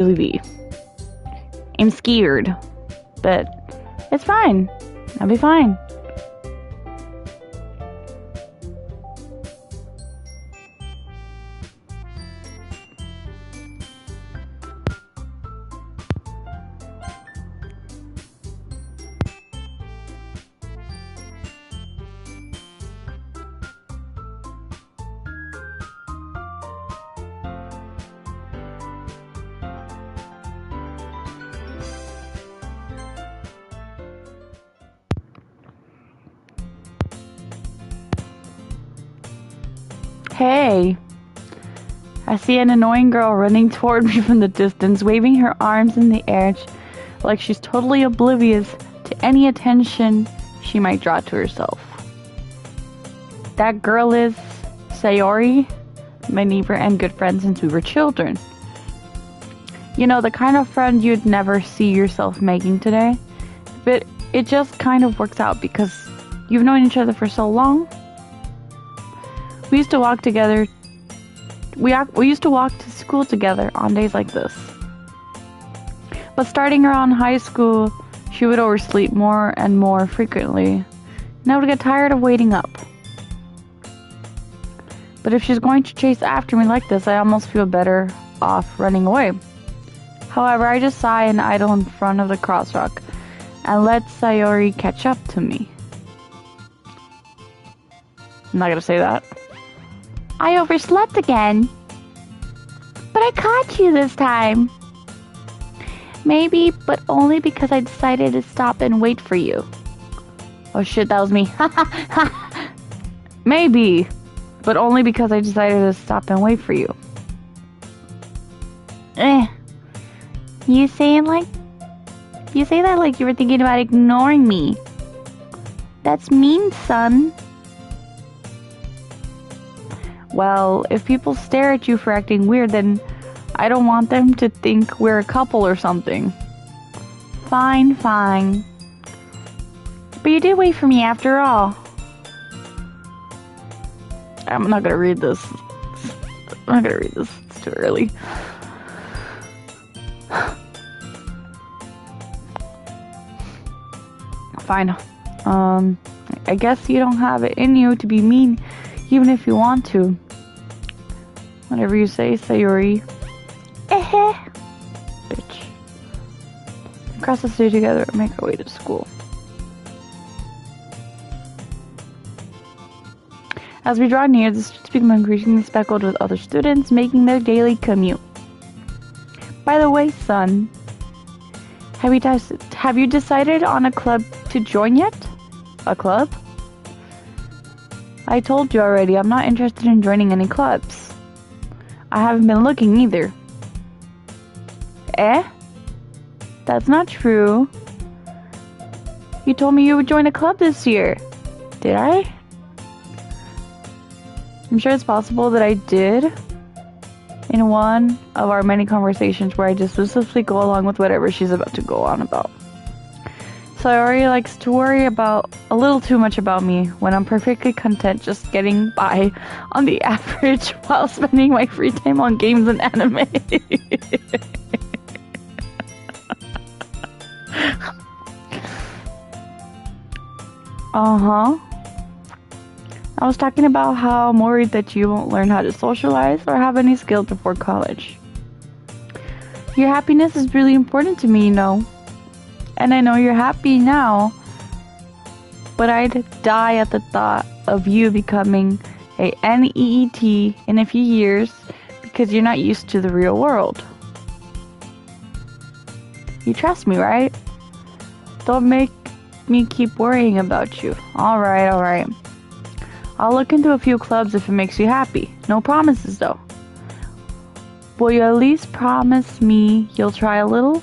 really be. I'm scared, but it's fine. I'll be fine. Hey, I see an annoying girl running toward me from the distance, waving her arms in the air like she's totally oblivious to any attention she might draw to herself. That girl is Sayori, my neighbor and good friend since we were children. You know, the kind of friend you'd never see yourself making today. But it just kind of works out because you've known each other for so long. We used to walk together. We used to walk to school together on days like this. But starting around high school, she would oversleep more and more frequently, and I would get tired of waiting up. But if she's going to chase after me like this, I almost feel better off running away. However, I just sigh and idle in front of the crosswalk and let Sayori catch up to me. I'm not gonna say that. I overslept again. But I caught you this time. Maybe, but only because I decided to stop and wait for you. Oh shit, that was me. Maybe, but only because I decided to stop and wait for you. You say that like you were thinking about ignoring me. That's mean, son. Well, if people stare at you for acting weird, then I don't want them to think we're a couple or something. Fine. But you did wait for me after all. I'm not gonna read this. It's too early. Fine. I guess you don't have it in you to be mean, even if you want to. Whatever you say, Sayori. Bitch. Across the city together and make our way to school. As we draw near, the streets become increasingly speckled with other students making their daily commute. By the way, son, have you decided on a club to join yet? A club? I told you already, I'm not interested in joining any clubs. I haven't been looking either. That's not true. You told me you would join a club this year. Did I? I'm sure it's possible that I did in one of our many conversations where I just specifically go along with whatever she's about to go on about. Sayori likes to worry about a little too much about me when I'm perfectly content just getting by on the average while spending my free time on games and anime. I was talking about how I'm worried that you won't learn how to socialize or have any skills before college. Your happiness is really important to me, you know. And I know you're happy now, but I'd die at the thought of you becoming a NEET in a few years because you're not used to the real world. You trust me, right? Don't make me keep worrying about you. Alright. I'll look into a few clubs if it makes you happy. No promises, though. Will you at least promise me you'll try a little?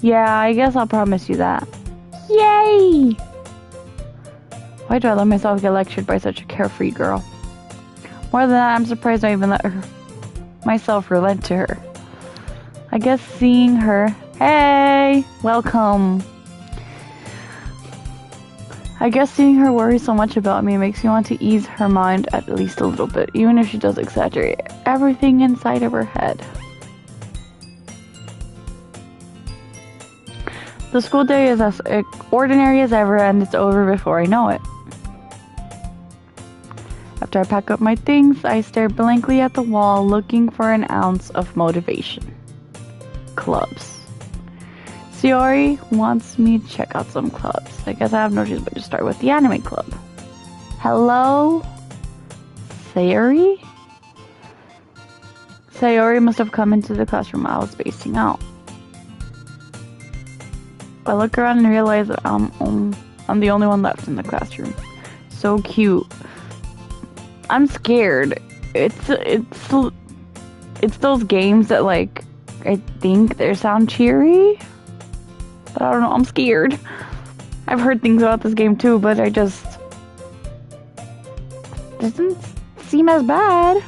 Yeah, I guess I'll promise you that. Yay! Why do I let myself get lectured by such a carefree girl? More than that, I'm surprised I even let myself relent to her. I guess seeing her... Hey! Welcome! I guess seeing her worry so much about me makes me want to ease her mind at least a little bit, even if she does exaggerate everything inside of her head. The school day is as ordinary as ever, and it's over before I know it. After I pack up my things, I stare blankly at the wall, looking for an ounce of motivation. Clubs. Sayori wants me to check out some clubs. I guess I have no choice but to start with the anime club. Hello? Sayori? Sayori must have come into the classroom I was spacing out. I look around and realize that I'm the only one left in the classroom. So cute. I'm scared. It's those games that, like, I think they sound cheery, but I don't know. I'm scared. I've heard things about this game too, but I just doesn't seem as bad.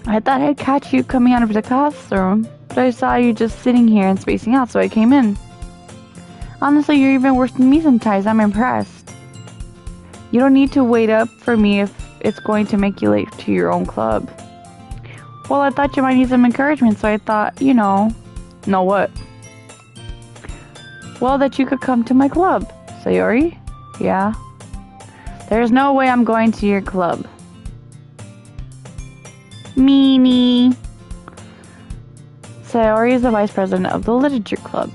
I thought I'd catch you coming out of the classroom, but I saw you just sitting here and spacing out, so I came in. Honestly, you're even worse than me sometimes. I'm impressed. You don't need to wait up for me if it's going to make you late to your own club. Well, I thought you might need some encouragement, so I thought, know what? Well, that you could come to my club. Sayori? Yeah? There's no way I'm going to your club. Meanie. Sayori is the vice president of the literature club.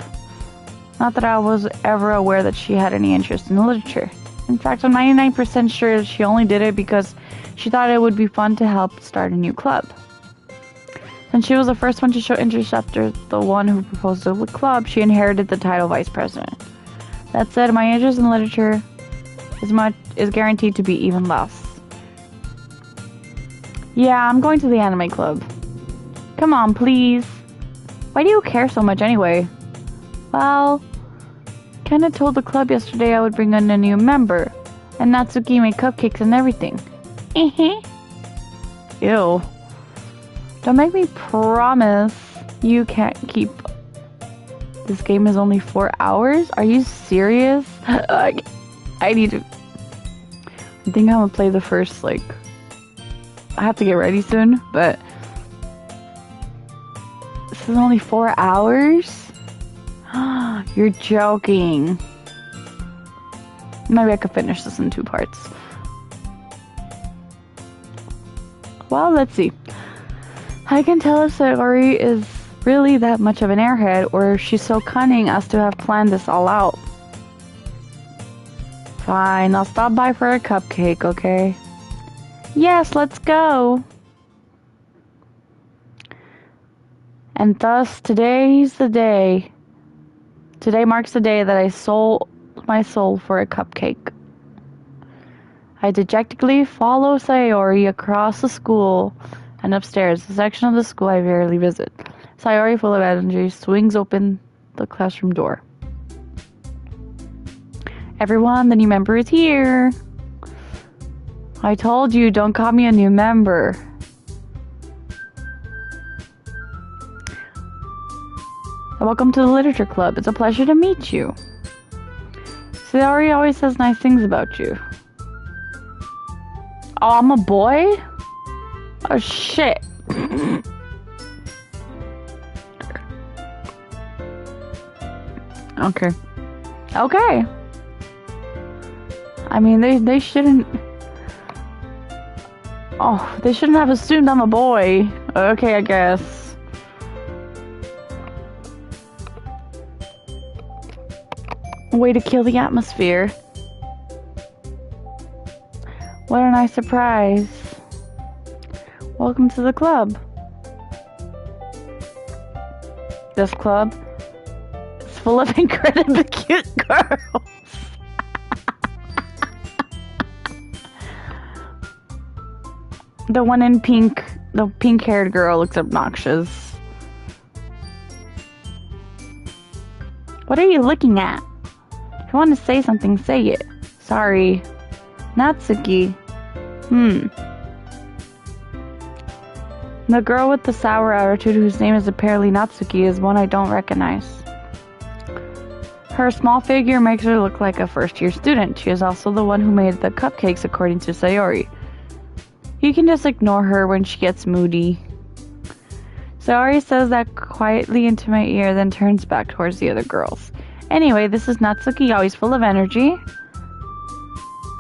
Not that I was ever aware that she had any interest in literature. In fact, I'm 99% sure she only did it because she thought it would be fun to help start a new club. Since she was the first one to show interest after the one who proposed the club, she inherited the title vice president. That said, my interest in literature is guaranteed to be even less. Yeah, I'm going to the anime club. Come on, please. Why do you care so much anyway? Well, kinda told the club yesterday I would bring in a new member, and Natsuki made cupcakes and everything. Ew. Don't make me promise you can't keep. This game is only 4 hours? Are you serious? I need to. I think I'm gonna play the first, I have to get ready soon, but this is only 4 hours? You're joking. Maybe I could finish this in 2 parts. Well, let's see. I can tell if Sayori is really that much of an airhead, or if she's so cunning as to have planned this all out. Fine, I'll stop by for a cupcake, okay? Yes, let's go! And thus, today's the day. Today marks the day that I sold my soul for a cupcake. I dejectedly follow Sayori across the school and upstairs, the section of the school I rarely visit. Sayori, full of energy, swings open the classroom door. Everyone, the new member is here. I told you, don't call me a new member. Welcome to the literature club. It's a pleasure to meet you. Sayori always says nice things about you. Oh, I'm a boy? Oh, shit. Okay. Okay. I mean, they shouldn't... Oh, they shouldn't have assumed I'm a boy. Okay, I guess. Way to kill the atmosphere. What a nice surprise. Welcome to the club. This club is full of incredibly cute girls. The one in pink, the pink-haired girl looks obnoxious. What are you looking at? If you want to say something, say it. Sorry. Natsuki. The girl with the sour attitude, whose name is apparently Natsuki, is one I don't recognize. Her small figure makes her look like a first-year student. She is also the one who made the cupcakes, according to Sayori. You can just ignore her when she gets moody. Sayori says that quietly into my ear, then turns back towards the other girls. Anyway, this is Natsuki, always full of energy.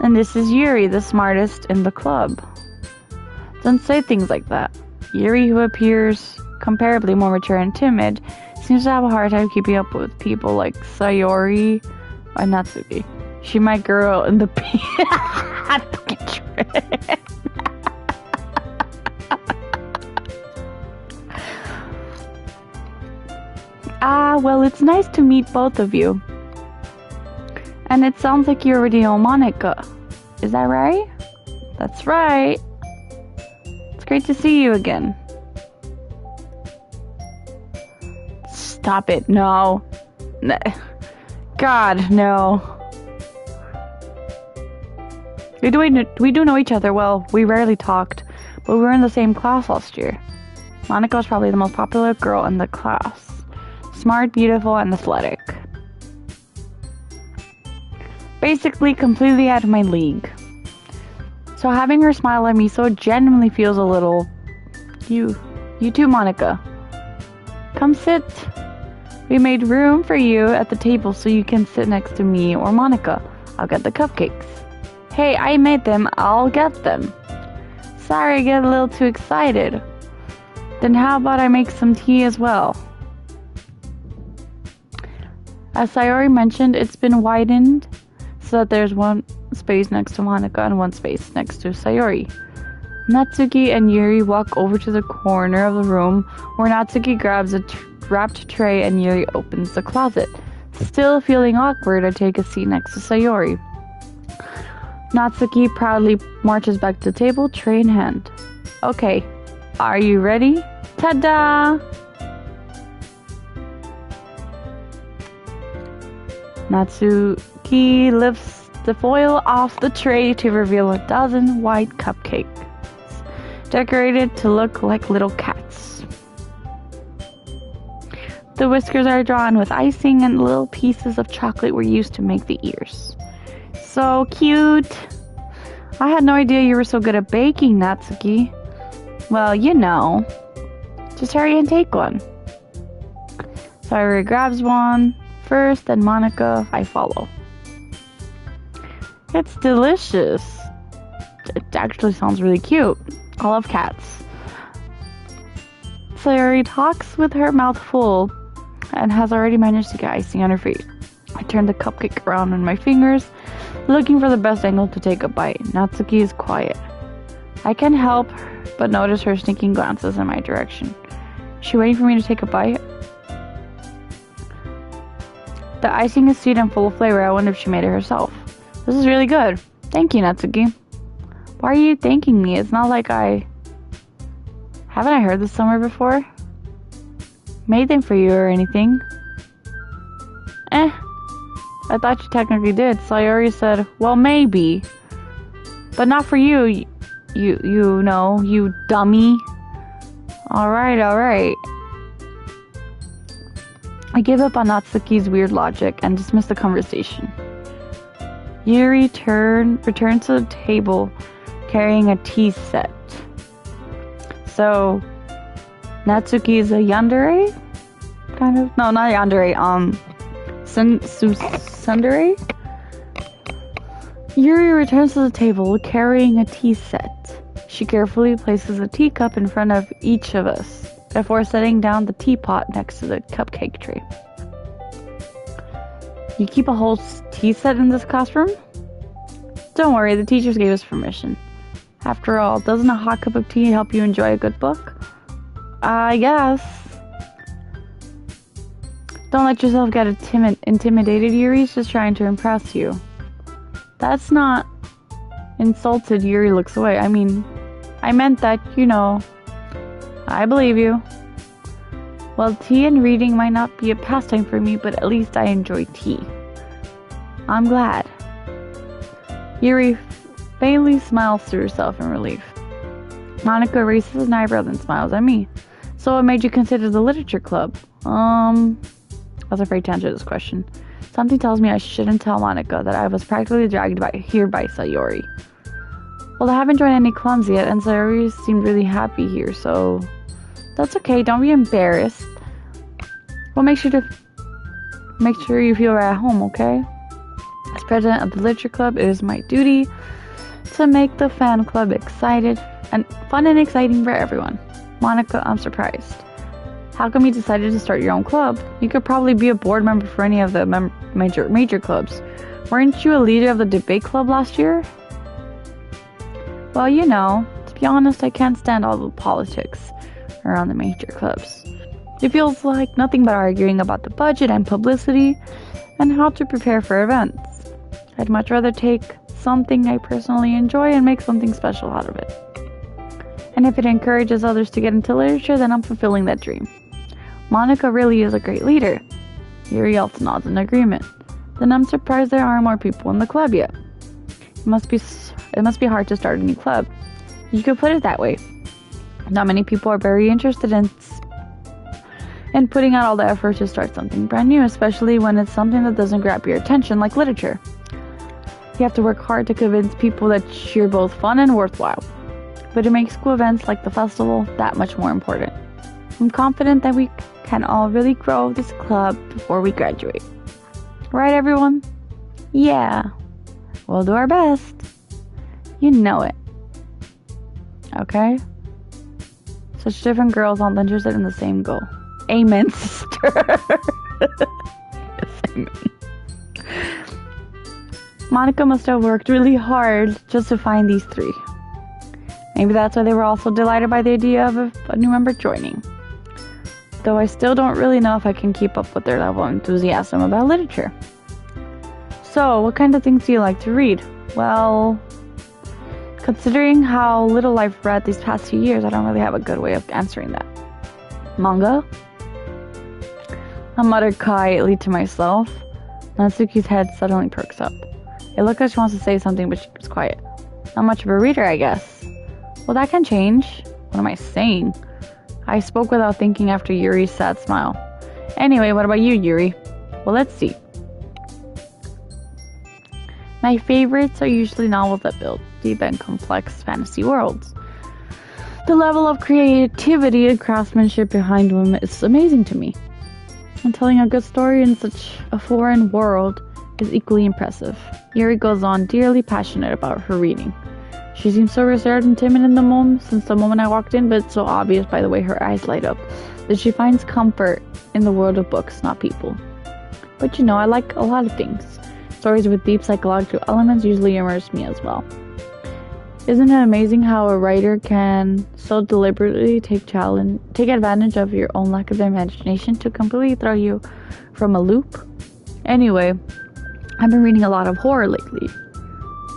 And this is Yuri, the smartest in the club. Don't say things like that. Yuri, who appears comparably more mature and timid, seems to have a hard time keeping up with people like Sayori and Natsuki. She my girl in the well, it's nice to meet both of you. And it sounds like you already know Monica. Is that right? That's right. It's great to see you again. Stop it. No. God, no. We do know each other well. We rarely talked, but we were in the same class last year. Monica was probably the most popular girl in the class. Smart, beautiful, and athletic. Basically, completely out of my league. So having her smile at me so genuinely feels a little... You too, Monica. Come sit. We made room for you at the table so you can sit next to me or Monica. I'll get the cupcakes. Hey, I made them. I'll get them. Sorry, I get a little too excited. Then how about I make some tea as well? As Sayori mentioned, it's been widened so that there's one space next to Monica and one space next to Sayori. Natsuki and Yuri walk over to the corner of the room where Natsuki grabs a wrapped tray and Yuri opens the closet. Still feeling awkward, I take a seat next to Sayori. Natsuki proudly marches back to the table, tray in hand. Okay, are you ready? Ta-da! Natsuki lifts the foil off the tray to reveal a dozen white cupcakes, decorated to look like little cats. The whiskers are drawn with icing and little pieces of chocolate were used to make the ears. So cute! I had no idea you were so good at baking, Natsuki. Well, you know. Just hurry and take one. Sayori grabs one first, then Monica, I follow. It's delicious. It actually sounds really cute. I love cats. Sayori talks with her mouth full and has already managed to get icing on her face. I turn the cupcake around in my fingers, looking for the best angle to take a bite. Natsuki is quiet. I can't help but notice her sneaking glances in my direction. Is she waiting for me to take a bite? The icing is sweet and full of flavor. I wonder if she made it herself. This is really good. Thank you, Natsuki. Why are you thanking me? It's not like Haven't I heard this somewhere before? Made them for you or anything? I thought you technically did. Sayori said, well, maybe. But not for you. You know, you dummy. Alright. I give up on Natsuki's weird logic and dismiss the conversation. Yuri returns to the table carrying a tea set. So, Natsuki is a yandere? Kind of? No, not yandere. Tsundere? Yuri returns to the table carrying a tea set. She carefully places a teacup in front of each of us before setting down the teapot next to the cupcake tray. You keep a whole tea set in this classroom? Don't worry, the teachers gave us permission. After all, doesn't a hot cup of tea help you enjoy a good book? I guess. Don't let yourself get intimidated, Yuri's just trying to impress you. That's not... Insulted, Yuri looks away. I mean, I meant that, you know. I believe you. Well, tea and reading might not be a pastime for me, but at least I enjoy tea. I'm glad. Yuri faintly smiles to herself in relief. Monica raises an eyebrow and smiles at me. So what made you consider the literature club? I was afraid to answer this question. Something tells me I shouldn't tell Monica that I was practically dragged here by Sayori. Well, I haven't joined any clubs yet, and Sayori seemed really happy here, so... That's okay, don't be embarrassed. We'll make sure you feel right at home, okay? As president of the literature club, it is my duty to make the fan club excited and fun and exciting for everyone. Monica, I'm surprised. How come you decided to start your own club? You could probably be a board member for any of the major clubs. Weren't you a leader of the debate club last year? Well, to be honest, I can't stand all the politics around the major clubs. It feels like nothing but arguing about the budget and publicity and how to prepare for events. I'd much rather take something I personally enjoy and make something special out of it. And if it encourages others to get into literature, then I'm fulfilling that dream. Monica really is a great leader. Yuri also nods in agreement. Then I'm surprised there aren't more people in the club yet. It must be hard to start a new club. You could put it that way. Not many people are very interested in putting out all the effort to start something brand new, especially when it's something that doesn't grab your attention, like literature. You have to work hard to convince people that you're both fun and worthwhile. But it makes school events like the festival that much more important. I'm confident that we can all really grow this club before we graduate. Right, everyone? Yeah. We'll do our best. You know it. Okay? Such different girls all interested in the same goal. Amen, sister. Yes, amen. Monica must have worked really hard just to find these three. Maybe that's why they were also delighted by the idea of a new member joining. Though I still don't really know if I can keep up with their level of enthusiasm about literature. So, what kind of things do you like to read? Well, considering how little I've read these past few years, I don't really have a good way of answering that. Manga? I muttered quietly to myself. Natsuki's head suddenly perks up. It looked like she wants to say something, but she was quiet. Not much of a reader, I guess. Well, that can change. What am I saying? I spoke without thinking after Yuri's sad smile. Anyway, what about you, Yuri? Well, let's see. My favorites are usually novels that build deep and complex fantasy worlds. The level of creativity and craftsmanship behind them is amazing to me. And telling a good story in such a foreign world is equally impressive. Yuri goes on dearly passionate about her reading. She seems so reserved and timid since the moment I walked in, but it's so obvious by the way her eyes light up that she finds comfort in the world of books, not people. But I like a lot of things. Stories with deep psychological elements usually immerse me as well. Isn't it amazing how a writer can so deliberately take advantage of your own lack of imagination to completely throw you from a loop? Anyway, I've been reading a lot of horror lately.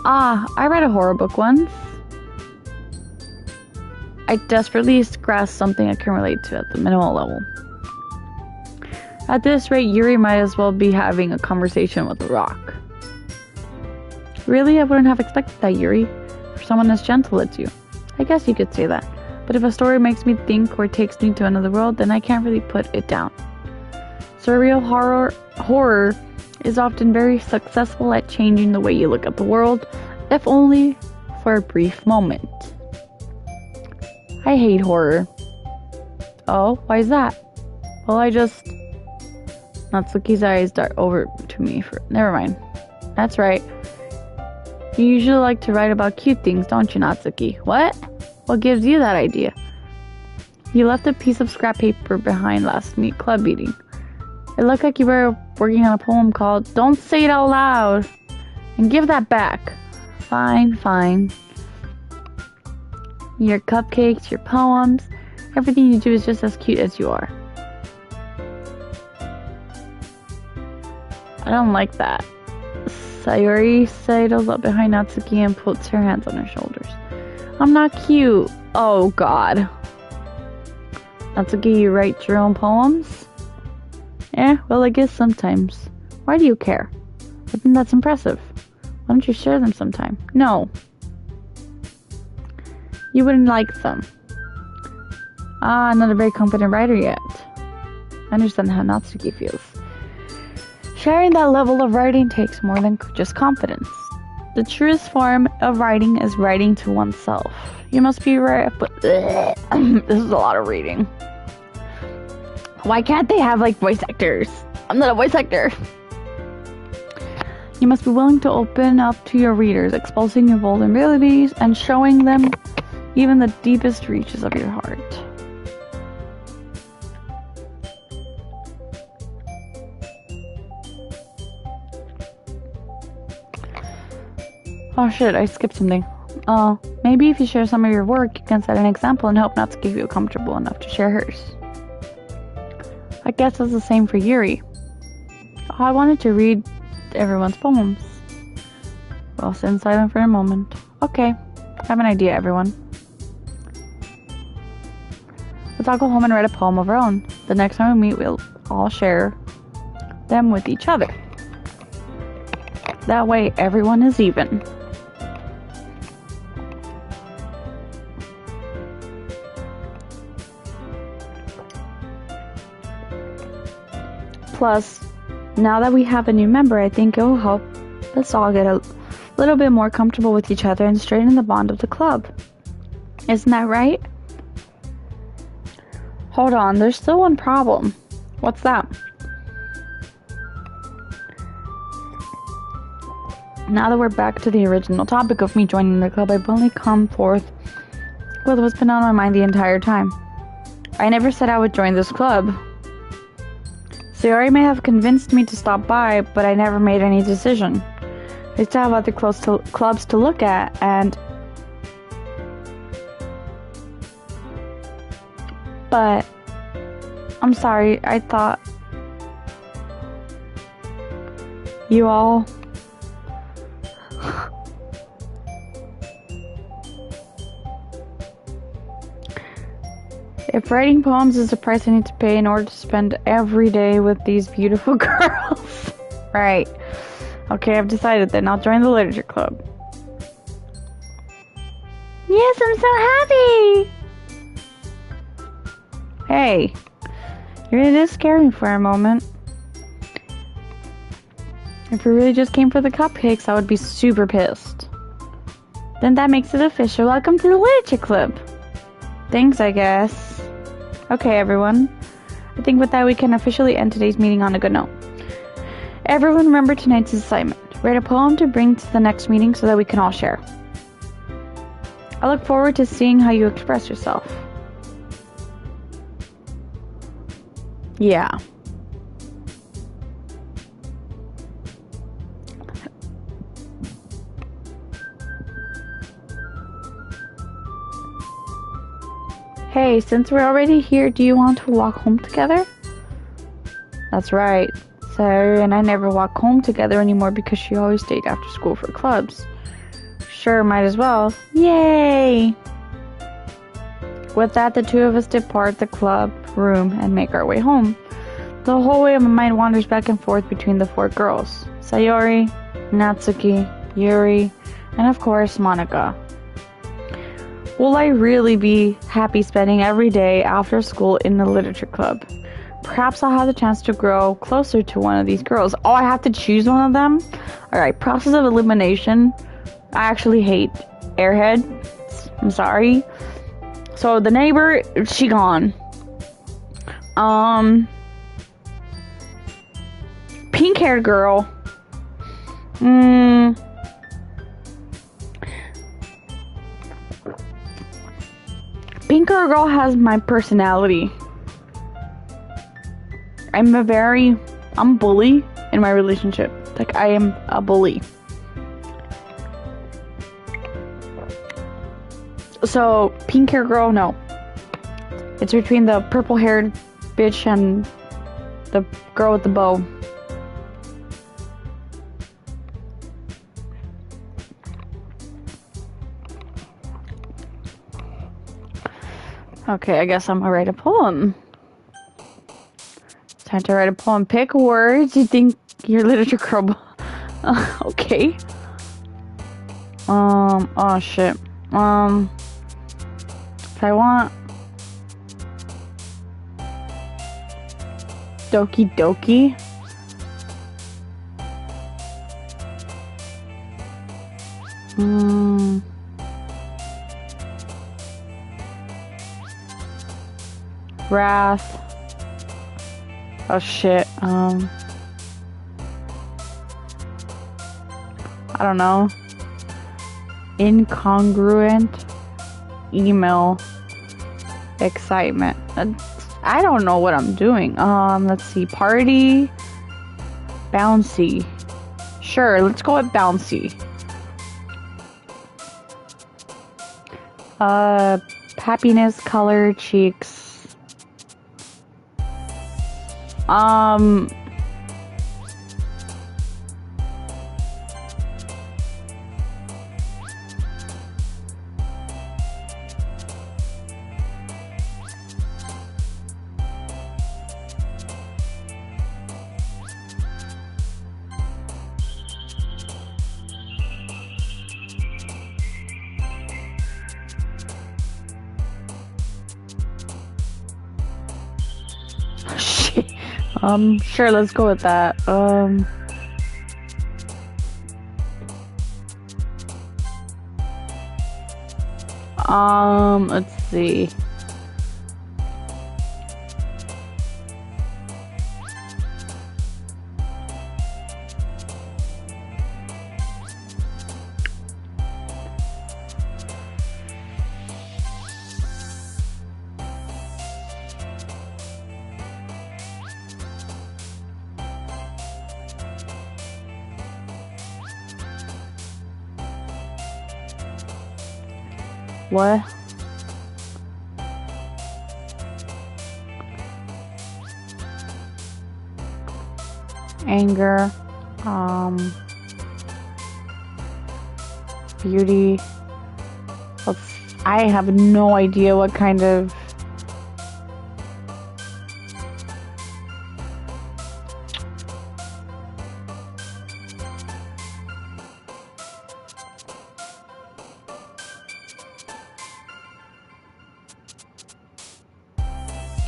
I read a horror book once. I desperately grasped something I can relate to at the minimal level. At this rate, Yuri might as well be having a conversation with a rock. Really? I wouldn't have expected that, Yuri. For someone as gentle as you. I guess you could say that. But if a story makes me think or takes me to another world, then I can't really put it down. Surreal horror is often very successful at changing the way you look at the world, if only for a brief moment. I hate horror. Oh, why is that? Well, Natsuki's eyes dart over to me never mind. That's right. You usually like to write about cute things, don't you, Natsuki? What? What gives you that idea? You left a piece of scrap paper behind last club meeting. It looked like you were working on a poem called Don't Say It Out Loud. And give that back. Fine. Your cupcakes, your poems, everything you do is just as cute as you are. I don't like that. Sayori sidles up behind Natsuki and puts her hands on her shoulders. I'm not cute. Oh, God. Natsuki, you write your own poems? Well, I guess sometimes. Why do you care? I think that's impressive. Why don't you share them sometime? No. You wouldn't like them. Not a very competent writer yet. I understand how Natsuki feels. Sharing that level of writing takes more than just confidence. The truest form of writing is writing to oneself. You must be right, but this is a lot of reading. Why can't they have like voice actors? I'm not a voice actor. You must be willing to open up to your readers, exposing your vulnerabilities and showing them even the deepest reaches of your heart. Oh shit, I skipped something. Maybe if you share some of your work, you can set an example and hope not to give you comfortable enough to share hers. I guess it's the same for Yuri. I wanted to read everyone's poems. Well, sit silent for a moment. Okay, I have an idea, everyone. Let's all go home and write a poem of our own. The next time we meet, we'll all share them with each other. That way, everyone is even. Plus, now that we have a new member, I think it will help us all get a little bit more comfortable with each other and strengthen the bond of the club. Isn't that right? Hold on, there's still one problem. What's that? Now that we're back to the original topic of me joining the club, I've only come forth with what's been on my mind the entire time. I never said I would join this club. Sayori may have convinced me to stop by, but I never made any decision. I still have other clubs to look at, and... But... I'm sorry, I thought... You all... If writing poems is the price I need to pay in order to spend every day with these beautiful girls. Right. Okay, I've decided then. I'll join the literature club. Yes, I'm so happy! Hey, you really did scare me for a moment. If you really just came for the cupcakes, I would be super pissed. Then that makes it official. Welcome to the literature club. Thanks, I guess. Okay, everyone. I think with that we can officially end today's meeting on a good note. Everyone remember tonight's assignment. Write a poem to bring to the next meeting so that we can all share. I look forward to seeing how you express yourself. Yeah. Hey, since we're already here, do you want to walk home together? That's right. Sayori and I never walk home together anymore because she always stayed after school for clubs. Sure, might as well. Yay! With that, the two of us depart the club room and make our way home. The whole way my mind wanders back and forth between the four girls. Sayori, Natsuki, Yuri, and of course, Monika. Will I really be happy spending every day after school in the literature club? Perhaps I'll have the chance to grow closer to one of these girls. Oh, I have to choose one of them? Alright, process of elimination. I actually hate Airhead. I'm sorry. So the neighbor, she gone. Pink-haired girl. Pink-haired girl has my personality. I'm a bully in my relationship. Like, I am a bully. So, pink-haired girl, no. It's between the purple-haired bitch and the girl with the bow. Okay, I guess I'm gonna write a poem. It's time to write a poem. Pick words you think your literature club. Okay. Oh shit. If I want Doki Doki. Wrath. Oh shit. I don't know. Incongruent email excitement. I don't know what I'm doing. Let's see. Party. Bouncy. Sure, let's go with bouncy. Happiness, color, cheeks. Shit. Sure, let's go with that. Let's see. What? Anger, beauty. I have no idea what kind of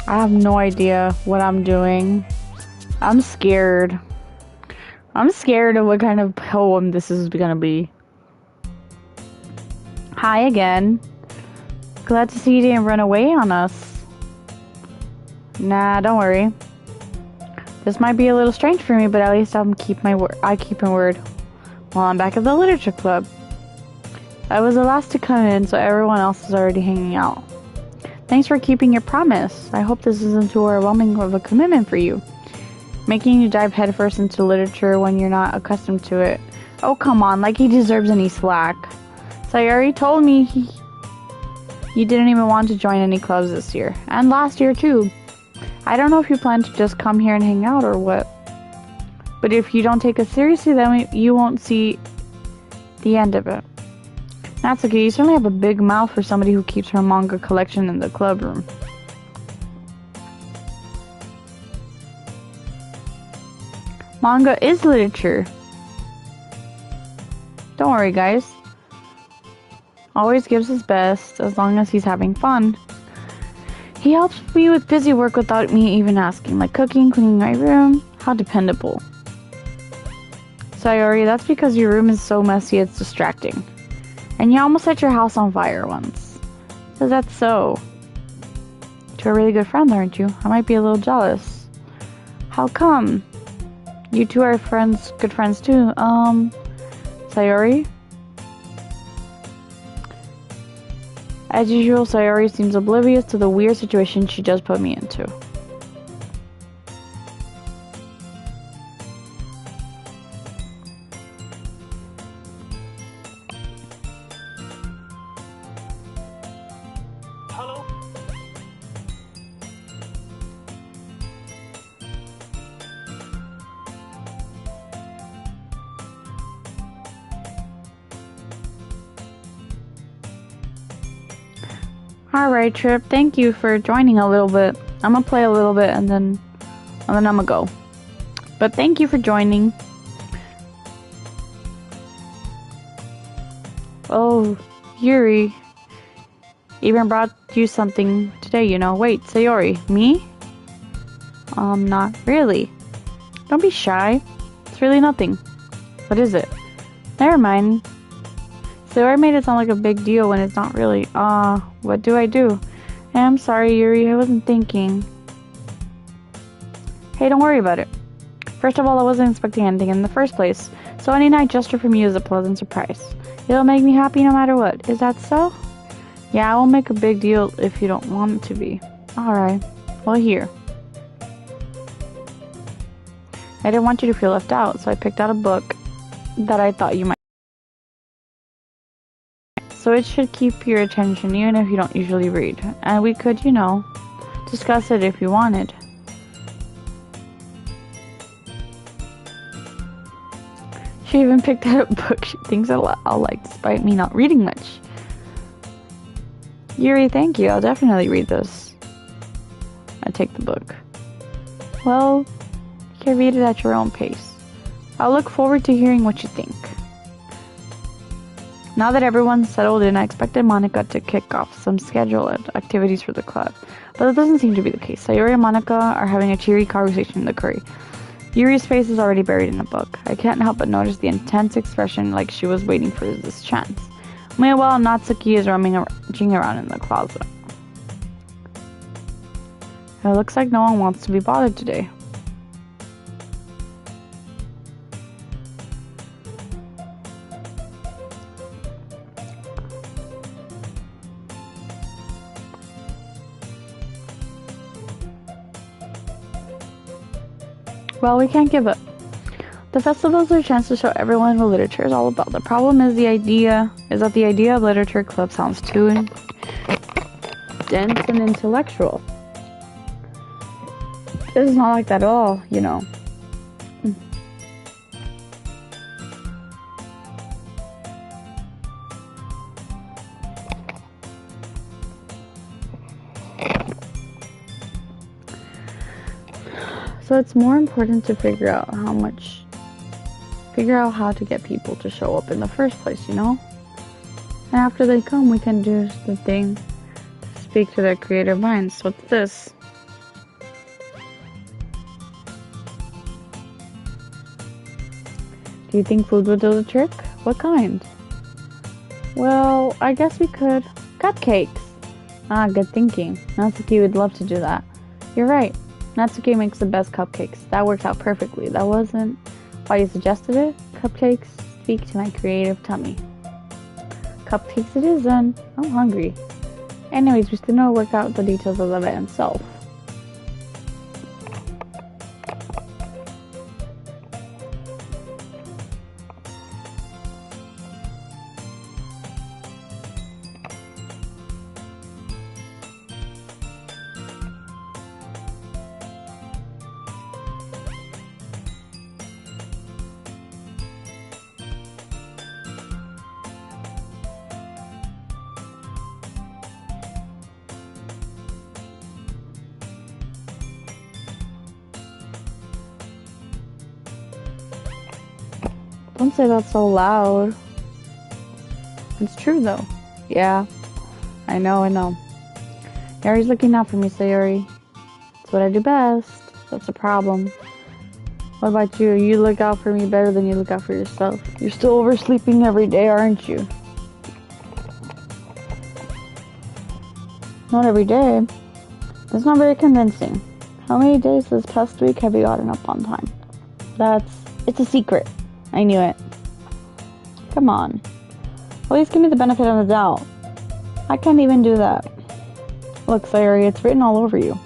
I have no idea what I'm doing. I'm scared. I'm scared of what kind of poem this is gonna be. Hi again. Glad to see you didn't run away on us. Nah, don't worry. This might be a little strange for me, but at least I keep my word. Well, I'm back at the literature club. I was the last to come in, so everyone else is already hanging out. Thanks for keeping your promise. I hope this isn't too overwhelming of a commitment for you. Making you dive headfirst into literature when you're not accustomed to it. Oh, come on, like he deserves any slack. Sayori told me you didn't even want to join any clubs this year. And last year, too. I don't know if you plan to just come here and hang out or what. But if you don't take us seriously, then you won't see the end of it. That's okay, you certainly have a big mouth for somebody who keeps her manga collection in the club room. Manga is literature. Don't worry, guys. Always gives his best, as long as he's having fun. He helps me with busy work without me even asking, like cooking, cleaning my room. How dependable. Sayori, that's because your room is so messy it's distracting. And you almost set your house on fire once. So that's so. You're a really good friend, aren't you? I might be a little jealous. How come? You two are good friends too. Sayori? As usual, Sayori seems oblivious to the weird situation she just put me into. Hello? Alright, Trip, thank you for joining a little bit. I'm gonna play a little bit and then I'm gonna go. But thank you for joining. Oh, Yuri. Even brought you something today, you know. Wait, Sayori, me? Not really. Don't be shy. It's really nothing. What is it? Never mind. Sayori made it sound like a big deal when it's not really. What do I do? I'm sorry, Yuri. I wasn't thinking. Hey, don't worry about it. First of all, I wasn't expecting anything in the first place, so any nice gesture from you is a pleasant surprise. It'll make me happy no matter what. Is that so? Yeah, I won't make a big deal if you don't want it to be. Alright. Well, here. I didn't want you to feel left out, so I picked out a book that I thought you might. So it should keep your attention even if you don't usually read. And we could, discuss it if you wanted. She even picked out a book she thinks I'll like, despite me not reading much. Yuri, thank you. I'll definitely read this. I take the book. Well, you can read it at your own pace. I'll look forward to hearing what you think. Now that everyone's settled in, I expected Monica to kick off some scheduled activities for the club, but that doesn't seem to be the case. Sayori and Monica are having a cheery conversation in the curry. Yuri's face is already buried in the book. I can't help but notice the intense expression, like she was waiting for this chance. Meanwhile, Natsuki is rummaging around in the closet. It looks like no one wants to be bothered today. Well, we can't give up. The festivals are a chance to show everyone what literature is all about. The problem is that the idea of literature club sounds too dense and intellectual. This is not like that at all, So it's more important to figure out how to get people to show up in the first place, And after they come, we can do the thing to speak to their creative minds. What's this? Do you think food would do the trick? What kind? Well, I guess we could. Cupcakes. Ah, good thinking. Natsuki would love to do that. You're right. Natsuki makes the best cupcakes. That works out perfectly. That wasn't why you suggested it. Cupcakes speak to my creative tummy. Cupcakes it is then. I'm hungry. Anyways, we still need to work out the details of the event itself. Don't say that so loud. It's true though. Yeah, I know. Yuri's looking out for me, Sayori. It's what I do best. That's a problem. What about you? You look out for me better than you look out for yourself. You're still oversleeping every day, aren't you? Not every day. That's not very convincing. How many days this past week have you gotten up on time? It's a secret. I knew it. Come on. At least give me the benefit of the doubt. I can't even do that. Look, Sayori, it's written all over you.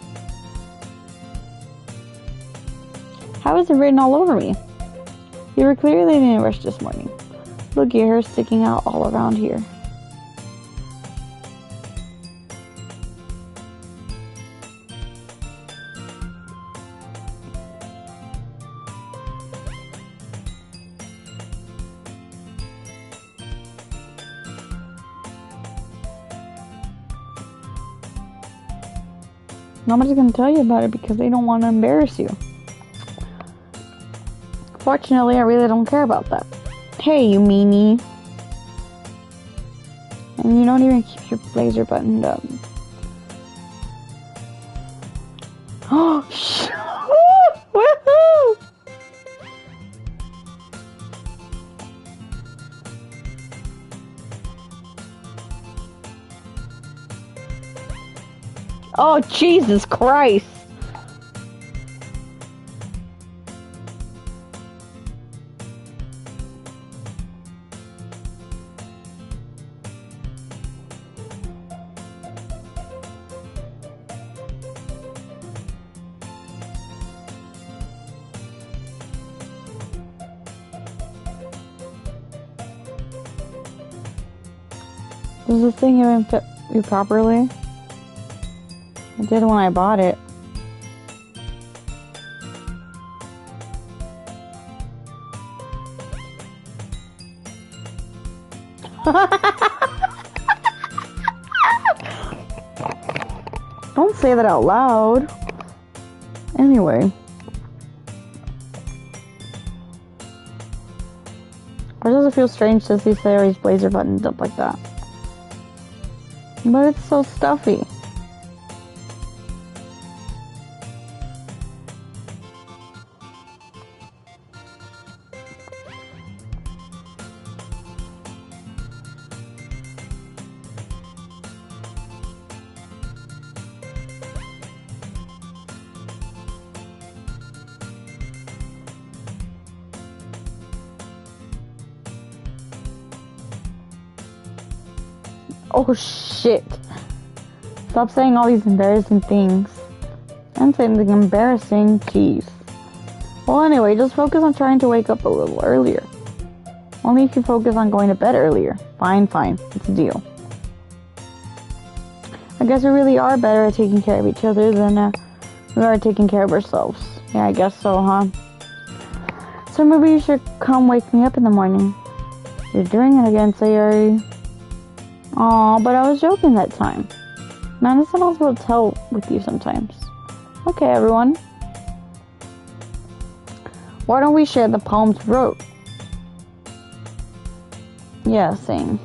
How is it written all over me? You were clearly in a rush this morning. Look, your hair sticking out all around here. Nobody's gonna tell you about it because they don't want to embarrass you. Fortunately, I really don't care about that. Hey, you meanie. And you don't even keep your blazer buttoned up. Oh, woohoo! Oh, Jesus Christ. Does this thing even fit you properly? It did when I bought it. Don't say that out loud. Anyway. Why does it feel strange to see Sayori's blazer buttoned up like that? But it's so stuffy. Oh shit. Stop saying all these embarrassing things. I'm saying something embarrassing. Jeez. Well, anyway, just focus on trying to wake up a little earlier. Only if you focus on going to bed earlier. Fine. It's a deal. I guess we really are better at taking care of each other than we are taking care of ourselves. Yeah, I guess so, huh? So maybe you should come wake me up in the morning. You're doing it again, Sayori. Aw, but I was joking that time. Man, it's impossible to tell with you sometimes. Okay, everyone. Why don't we share the poems we wrote? Yeah, same.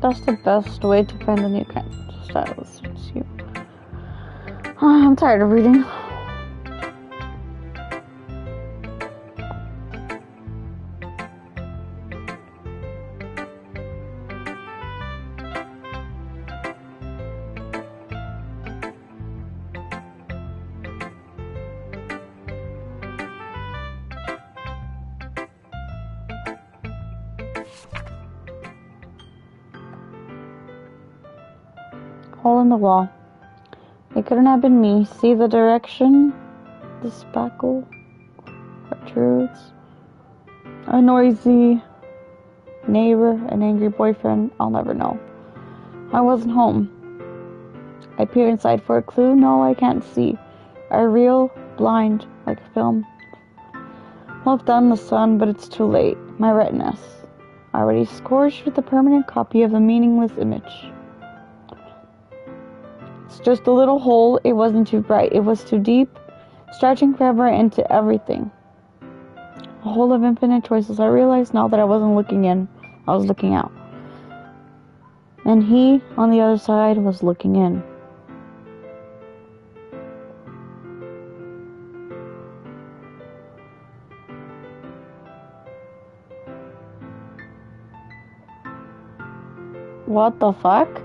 That's the best way to find a new kind of style that suits you. I'm tired of reading. Hole in the wall. It couldn't have been me. See the direction the spackle protrudes? A noisy neighbor, an angry boyfriend, I'll never know. I wasn't home. I peer inside for a clue. No, I can't see. I reel blind like a film. Left down in the sun, but it's too late. My retinas already scorched with a permanent copy of a meaningless image. It's just a little hole. It wasn't too bright. It was too deep, stretching forever into everything. A hole of infinite choices. I realized now that I wasn't looking in. I was looking out. And he, on the other side, was looking in. What the fuck?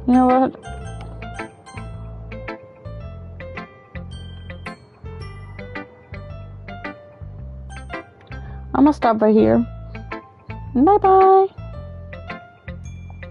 You know what? I'm gonna stop right here. Bye bye.